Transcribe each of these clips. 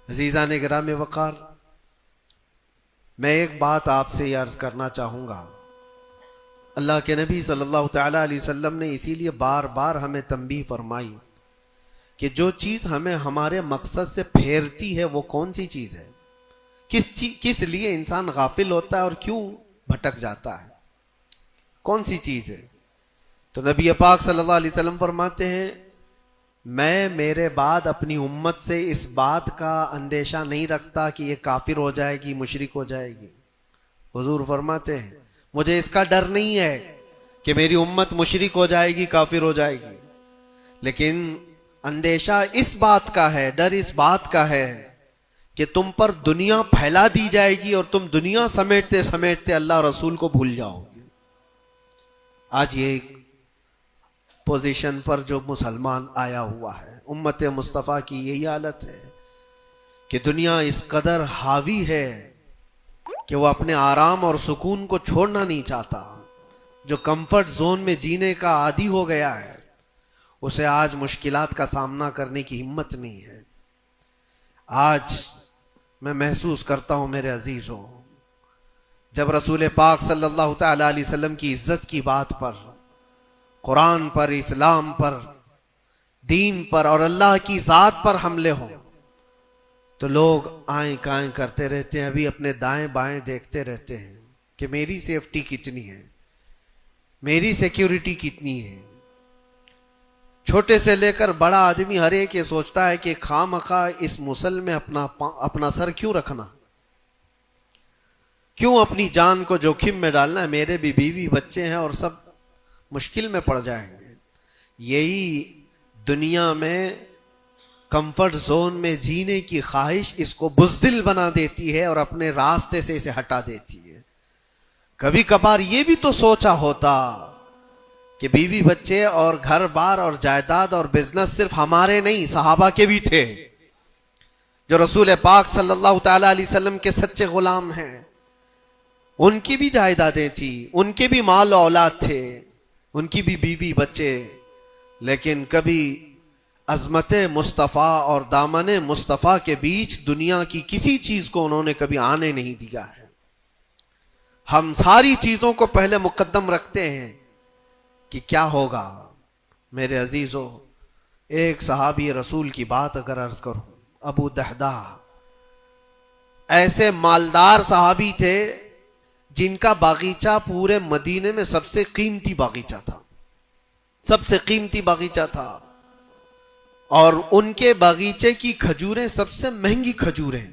عزیزان گرامی وقار، میں ایک بات آپ سے عرض کرنا چاہوں گا۔ اللہ کے نبی صلی اللہ تعالیٰ علیہ وسلم نے اسی لیے بار بار ہمیں تنبیہ فرمائی کہ جو چیز ہمیں ہمارے مقصد سے پھیرتی ہے وہ کون سی چیز ہے، کس لیے انسان غافل ہوتا ہے اور کیوں بھٹک جاتا ہے، کون سی چیز ہے؟ تو نبی پاک صلی اللہ علیہ وسلم فرماتے ہیں، میں میرے بعد اپنی امت سے اس بات کا اندیشہ نہیں رکھتا کہ یہ کافر ہو جائے گی، مشرک ہو جائے گی۔ حضور فرماتے ہیں مجھے اس کا ڈر نہیں ہے کہ میری امت مشرک ہو جائے گی، کافر ہو جائے گی، لیکن اندیشہ اس بات کا ہے، ڈر اس بات کا ہے کہ تم پر دنیا پھیلا دی جائے گی اور تم دنیا سمیٹتے سمیٹتے اللہ رسول کو بھول جاؤ گے۔ آج یہ پوزیشن پر جو مسلمان آیا ہوا ہے، امت مصطفیٰ کی یہی حالت ہے کہ دنیا اس قدر حاوی ہے کہ وہ اپنے آرام اور سکون کو چھوڑنا نہیں چاہتا۔ جو کمفرٹ زون میں جینے کا عادی ہو گیا ہے اسے آج مشکلات کا سامنا کرنے کی ہمت نہیں ہے۔ آج میں محسوس کرتا ہوں میرے عزیزوں، جب رسول پاک صلی اللہ تعالی علیہ وسلم کی عزت کی بات پر، قرآن پر، اسلام پر، دین پر اور اللہ کی ذات پر حملے ہوں تو لوگ آئیں کائیں کرتے رہتے ہیں، ابھی اپنے دائیں بائیں دیکھتے رہتے ہیں کہ میری سیفٹی کتنی ہے، میری سیکیورٹی کتنی ہے۔ چھوٹے سے لے کر بڑا آدمی ہر ایک یہ سوچتا ہے کہ خواہ مخواہ اس مسل میں اپنا سر کیوں رکھنا، کیوں اپنی جان کو جوخم میں ڈالنا ہے، میرے بھی بیوی بچے ہیں اور سب مشکل میں پڑ جائیں گے۔ یہی دنیا میں کمفرٹ زون میں جینے کی خواہش اس کو بزدل بنا دیتی ہے اور اپنے راستے سے اسے ہٹا دیتی ہے۔ کبھی کبھار یہ بھی تو سوچا ہوتا کہ بیوی بچے اور گھر بار اور جائیداد اور بزنس صرف ہمارے نہیں، صحابہ کے بھی تھے جو رسول پاک صلی اللہ تعالی علیہ وسلم کے سچے غلام ہیں، ان کی بھی جائیدادیں تھیں، ان کے بھی مال و اولاد تھے، ان کی بھی بیوی بچے، لیکن کبھی عظمت مصطفیٰ اور دامن مصطفیٰ کے بیچ دنیا کی کسی چیز کو انہوں نے کبھی آنے نہیں دیا ہے۔ ہم ساری چیزوں کو پہلے مقدم رکھتے ہیں کہ کیا ہوگا۔ میرے عزیزوں، ایک صحابی رسول کی بات اگر عرض کروں، ابو دہدہ، ایسے مالدار صحابی تھے جن کا باغیچہ پورے مدینے میں سب سے قیمتی باغیچہ تھا، سب سے قیمتی باغیچہ تھا، اور ان کے باغیچے کی کھجوریں سب سے مہنگی کھجوریں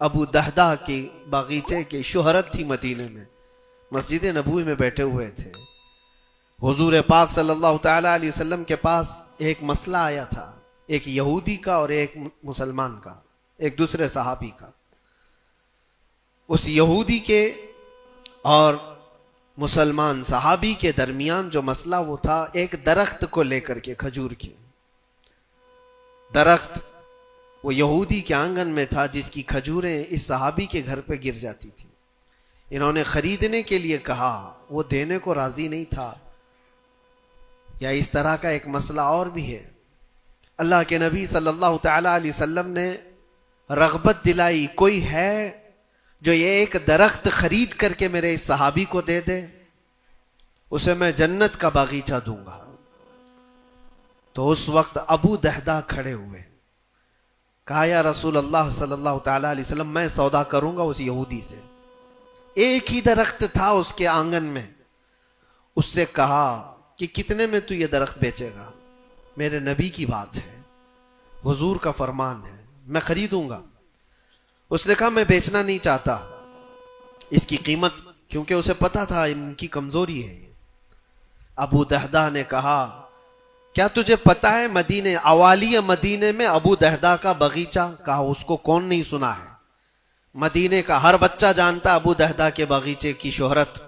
ابو دہدہ کے باغیچے کی شہرت تھی مدینے میں۔ مسجد نبوی میں بیٹھے ہوئے تھے، حضور پاک صلی اللہ تعالی علیہ وسلم کے پاس ایک مسئلہ آیا تھا، ایک یہودی کا اور ایک مسلمان کا، ایک دوسرے صحابی کا۔ اس یہودی کے اور مسلمان صحابی کے درمیان جو مسئلہ وہ تھا ایک درخت کو لے کر کے، کھجور کے درخت وہ یہودی کے آنگن میں تھا جس کی کھجوریں اس صحابی کے گھر پہ گر جاتی تھی۔ انہوں نے خریدنے کے لیے کہا، وہ دینے کو راضی نہیں تھا۔ یا اس طرح کا ایک مسئلہ اور بھی ہے، اللہ کے نبی صلی اللہ تعالی علیہ وسلم نے رغبت دلائی، کوئی ہے جو یہ ایک درخت خرید کر کے میرے اس صحابی کو دے دے، اسے میں جنت کا باغیچہ دوں گا۔ تو اس وقت ابو دہدہ کھڑے ہوئے، کہا یا رسول اللہ صلی اللہ تعالی علیہ وسلم، میں سودا کروں گا اس یہودی سے۔ ایک ہی درخت تھا اس کے آنگن میں، اس سے کہا کہ کتنے میں تو یہ درخت بیچے گا؟ میرے نبی کی بات ہے، حضور کا فرمان ہے، میں خریدوں گا۔ اس نے کہا میں بیچنا نہیں چاہتا، اس کی قیمت، کیونکہ اسے پتا تھا ان کی کمزوری ہے۔ ابو دہدہ نے کہا کیا تجھے پتا ہے مدینے، اوالی مدینے میں ابو دہدہ کا باغیچہ؟ کہا اس کو کون نہیں سنا ہے، مدینے کا ہر بچہ جانتا ابو دہدہ کے باغیچے کی شہرت۔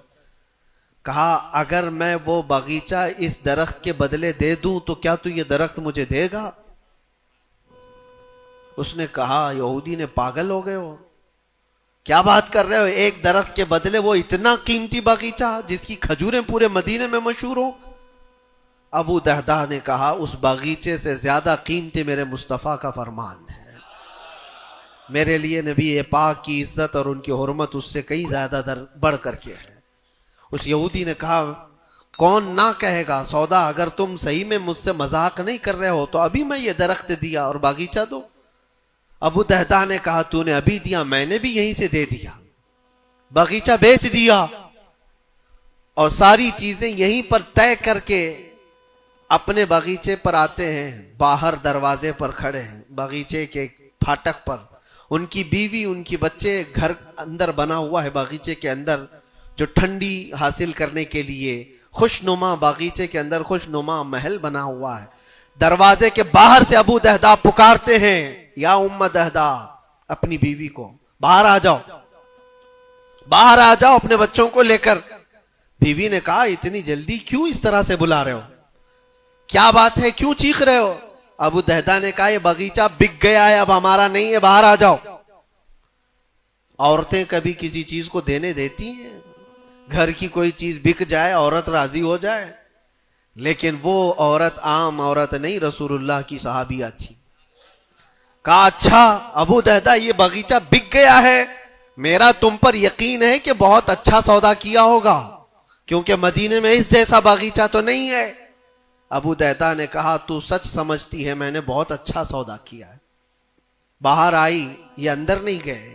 کہا اگر میں وہ باغیچہ اس درخت کے بدلے دے دوں تو کیا تو یہ درخت مجھے دے گا؟ اس نے کہا یہودی نے، پاگل ہو گئے ہو، کیا بات کر رہے ہو؟ ایک درخت کے بدلے وہ اتنا قیمتی باغیچہ جس کی کھجوریں پورے مدینے میں مشہور ہوں؟ ابو دہدہ نے کہا اس باغیچے سے زیادہ قیمتی میرے مصطفیٰ کا فرمان ہے۔ میرے لیے نبی پاک کی عزت اور ان کی حرمت اس سے کئی زیادہ بڑھ کر کے ہے۔ اس یہودی نے کہا کون نہ کہے گا سودا، اگر تم صحیح میں مجھ سے مذاق نہیں کر رہے ہو تو ابھی میں یہ درخت دیا اور باغیچہ دو۔ ابو دہدہ نے کہا تو نے ابھی دیا، میں نے بھی یہیں سے دے دیا، باغیچہ بیچ دیا اور ساری چیزیں یہیں پر طے کر کے اپنے باغیچے پر آتے ہیں۔ باہر دروازے پر کھڑے ہیں، باغیچے کے پھاٹک پر، ان کی بیوی ان کی بچے، گھر اندر بنا ہوا ہے باغیچے کے اندر جو ٹھنڈی حاصل کرنے کے لیے خوش نما، باغیچے کے اندر خوش نما محل بنا ہوا ہے۔ دروازے کے باہر سے ابو دہدہ پکارتے ہیں یا ام دہدہ، اپنی بیوی کو باہر آ جاؤ، باہر آ جاؤ اپنے بچوں کو لے کر۔ بیوی نے کہا اتنی جلدی کیوں اس طرح سے بلا رہے ہو، کیا بات ہے، کیوں چیخ رہے ہو؟ ابو دہدہ نے کہا یہ باغیچہ بک گیا ہے، اب ہمارا نہیں ہے، باہر آ جاؤ۔ عورتیں کبھی کسی چیز کو دینے دیتی ہیں؟ گھر کی کوئی چیز بک جائے عورت راضی ہو جائے، لیکن وہ عورت عام عورت نہیں، رسول اللہ کی صحابیہ تھی۔ کہا اچھا ابو دہدہ یہ باغیچہ بک گیا ہے، میرا تم پر یقین ہے کہ بہت اچھا سودا کیا ہوگا، کیونکہ مدینے میں اس جیسا باغیچہ تو نہیں ہے۔ ابو دہدہ نے کہا تو سچ سمجھتی ہے میں نے بہت اچھا سودا کیا ہے۔ باہر آئی، یہ اندر نہیں گئے،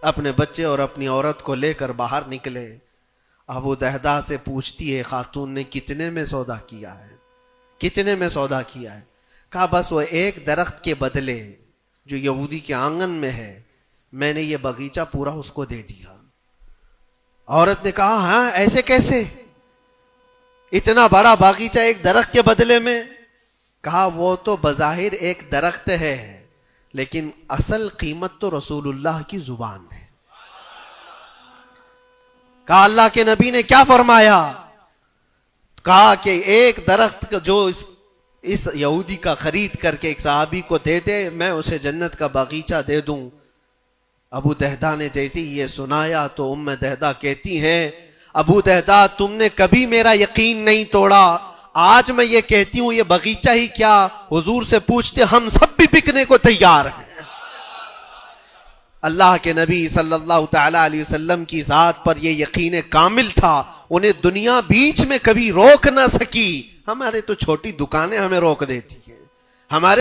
اپنے بچے اور اپنی عورت کو لے کر باہر نکلے۔ ابو دہدہ سے پوچھتی ہے خاتون نے کتنے میں سودا کیا ہے، کتنے میں سودا کیا ہے؟ کہا بس وہ ایک درخت کے بدلے جو یہودی کے آنگن میں ہے میں نے یہ باغیچہ پورا اس کو دے دیا۔ عورت نے کہا ہاں ایسے کیسے، اتنا بڑا باغیچہ ایک درخت کے بدلے میں؟ کہا وہ تو بظاہر ایک درخت ہے لیکن اصل قیمت تو رسول اللہ کی زبان ہے۔ کہا اللہ کے نبی نے کیا فرمایا؟ کہا کہ ایک درخت جو اس یہودی کا خرید کر کے ایک صحابی کو دے دے میں اسے جنت کا باغیچہ دے دوں۔ ابو دہدہ نے جیسے یہ سنایا تو ام دہدہ کہتی ہیں ابو دہدہ تم نے کبھی میرا یقین نہیں توڑا، آج میں یہ کہتی ہوں یہ باغیچہ ہی کیا حضور سے پوچھتے ہم سب بھی بکنے کو تیار ہیں۔ اللہ کے نبی صلی اللہ تعالی علیہ وسلم کی ذات پر یہ یقین کامل تھا، انہیں دنیا بیچ میں کبھی روک نہ سکی۔ ہمارے تو چھوٹی دکانیں ہمیں روک دیتی ہیں، ہمارے